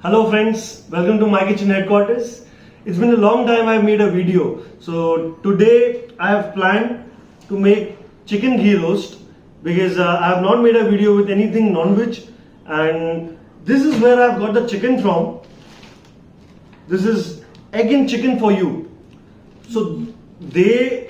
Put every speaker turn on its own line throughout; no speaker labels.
Hello friends, welcome to my kitchen headquarters. It's been a long time I've made a video. So today I have planned to make chicken ghee roast because I have not made a video with anything non-veg, and this is where I've got the chicken from. This is egg and chicken for you. So this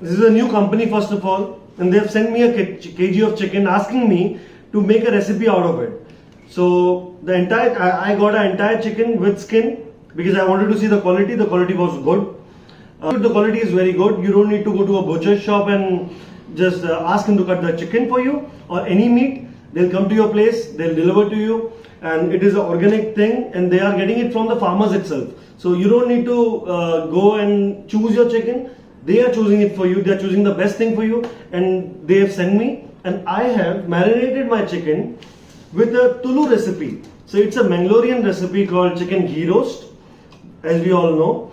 is a new company first of all, and they have sent me a kg of chicken asking me to make a recipe out of it. So I got an entire chicken with skin because I wanted to see the quality. The quality was good. The quality is very good. You don't need to go to a butcher shop and just ask him to cut the chicken for you or any meat. They'll come to your place, they'll deliver to you, and it is an organic thing, and they are getting it from the farmers itself. So you don't need to go and choose your chicken. They are choosing it for you. They are choosing the best thing for you, and they have sent me, and I have marinated my chicken with a Tulu recipe. So it's a Mangalorean recipe called chicken ghee roast, as we all know,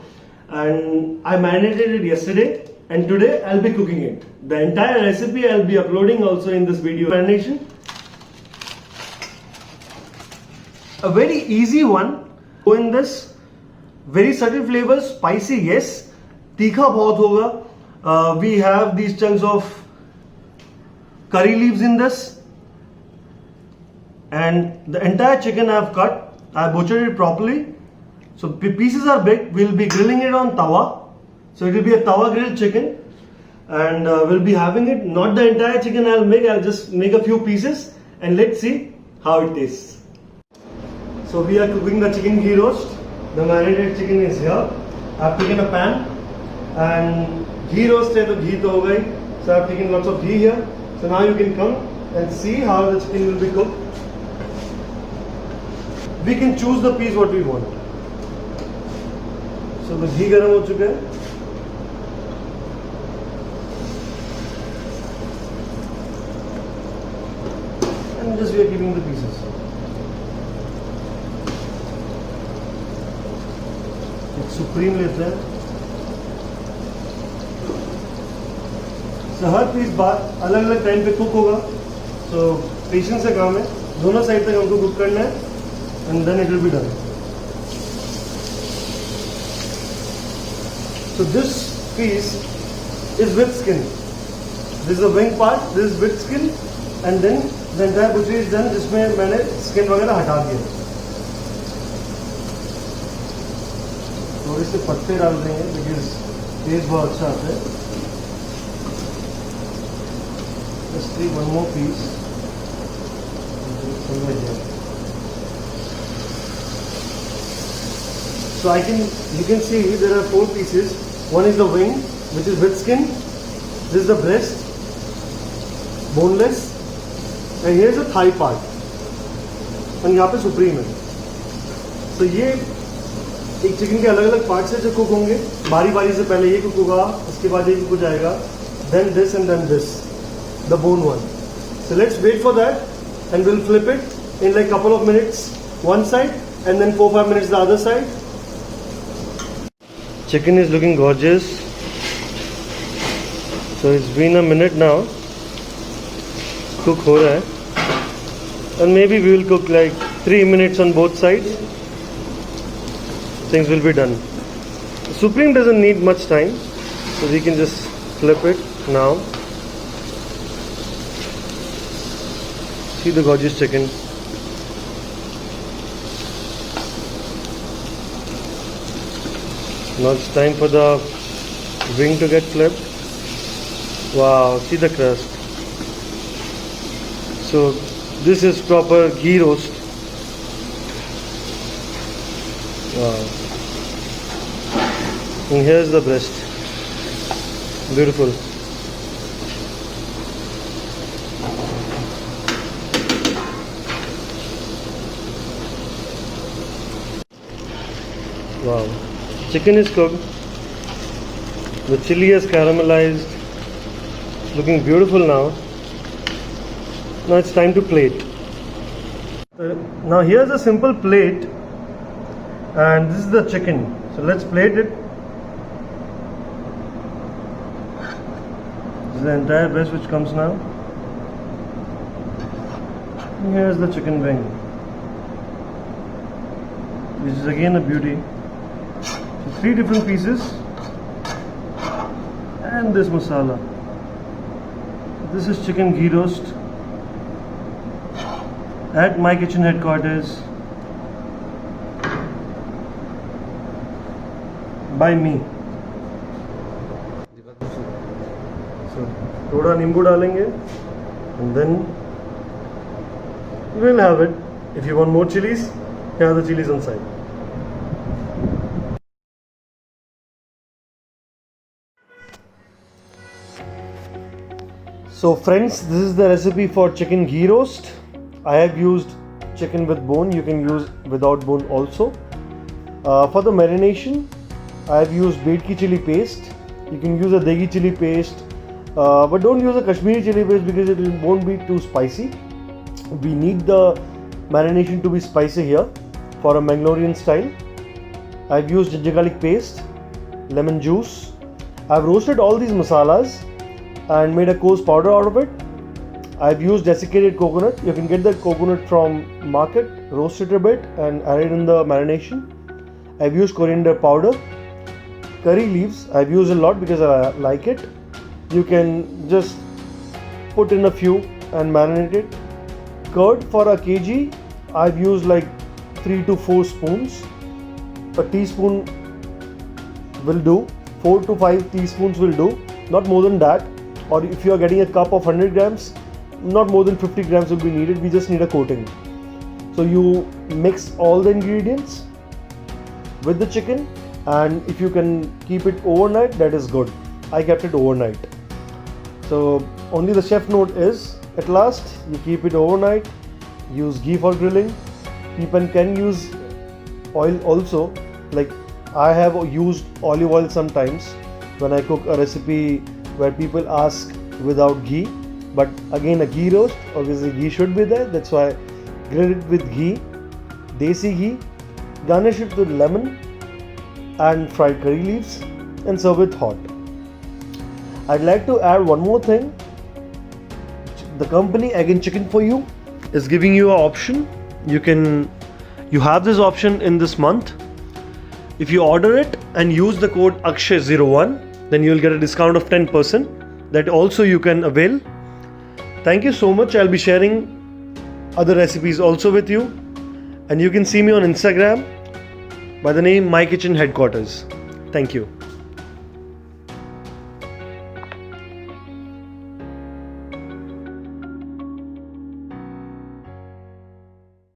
and I marinated it yesterday, and today I'll be cooking it. The entire recipe I'll be uploading also in this video. Marination, a very easy one. Go in this, very subtle flavors, spicy yes, tikha bahut hoga. We have these chunks of curry leaves in this. And the entire chicken I have cut, I butchered it properly. So pieces are big. We'll be grilling it on tawa. So it will be a tawa grilled chicken, and we'll be having it. Not the entire chicken I'll make. I'll just make a few pieces, and let's see how it tastes. So we are cooking the chicken ghee roast. The marinated chicken is here. I've taken a pan, and ghee roast hai to ghee to ho gayi. So I've taken lots of ghee here. So now you can come and see how the chicken will be cooked. We can choose the piece what we want. So the ghee garam ho chuka hai. And just we are keeping the pieces. एक supreme लेते हैं. So हर piece बाद अलग अलग time पे cook होगा. So patience से काम है. दोनों साइड तक हमको कुक करना है. And then it will be done. So this piece is with skin. This is the wing part. This is with skin, and then the entire butchery is done. जिसमें मैंने skin वगैरह हटा दिया. थोड़े से पत्ते डाल देंगे because टेस्ट बहुत अच्छा आता है. Just take one more piece. So you can see there are 4 pieces. One is the wing, which is with skin. This is the breast, boneless, and here is the thigh part. And यहाँ पे supreme है. So ये एक chicken के अलग अलग part से जो कुक होंगे, बारी बारी से पहले ये कुक होगा, उसके बाद ये कुक हो जाएगा, then this and then this, the bone one. So let's wait for that, and we'll flip it in like couple of minutes one side, and then 4-5 minutes the other side. Chicken is looking gorgeous. So it's been a minute now. Cook ho raha hai. And maybe we will cook like 3 minutes on both sides. Things will be done. Supreme doesn't need much time, so we can just flip it now. See the gorgeous chicken. Now it's time for the wing to get flipped. Wow, see the crust. So this is proper ghee roast. Wow. And here's the breast. Beautiful. Wow. Chicken is cooked. The chili is caramelized. It's looking beautiful now. Now it's time to plate. Now here's a simple plate, and this is the chicken. So let's plate it. This is the entire breast which comes now. And here's the chicken wing. which is again a beauty. So 3 different pieces and this masala. This is chicken ghee roast at my kitchen headquarters by me. So थोड़ा नींबू डालेंगे and then we'll have it. If you want more chilies, here are the chilies on side. So friends, this is the recipe for chicken ghee roast. I have used chicken with bone. You can use without bone also. For the marination, I have used Bedki chili paste. You can use a Degi chili paste, but don't use a Kashmiri chili paste because it won't be too spicy. We need the marination to be spicy here for a Mangalorean style. I've used ginger garlic paste, lemon juice. I've roasted all these masalas and made a coarse powder out of it. I've used desiccated coconut. You can get the coconut from market, roast it a bit and add it in the marination. I've used coriander powder. Curry leaves I've used a lot because I like it. You can just put in a few and marinate it. Curd for a kg, I've used like 3 to 4 spoons. A teaspoon will do. 4 to 5 teaspoons will do. Not more than that. Or if you are getting a cup of 100 grams, not more than 50 grams will be needed. We just need a coating. So you mix all the ingredients with the chicken, and if you can keep it overnight, that is good. I kept it overnight. So only the chef note is, at last you keep it overnight. Use ghee for grilling. People can use oil also. Like I have used olive oil sometimes when I cook a recipe where people ask without ghee. But again, a ghee roast, obviously ghee should be there. That's why grill it with ghee, desi ghee. Garnish it with lemon and fried curry leaves and serve it hot. I'd like to add one more thing. The company Egg & Chicken For You is giving you an option. You have this option in this month. If you order it and use the code AKSHAY01, then you'll get a discount of 10%. That also you can avail. Thank you so much. I'll be sharing other recipes also with you. And you can see me on Instagram by the name My Kitchen Headquarters. Thank you.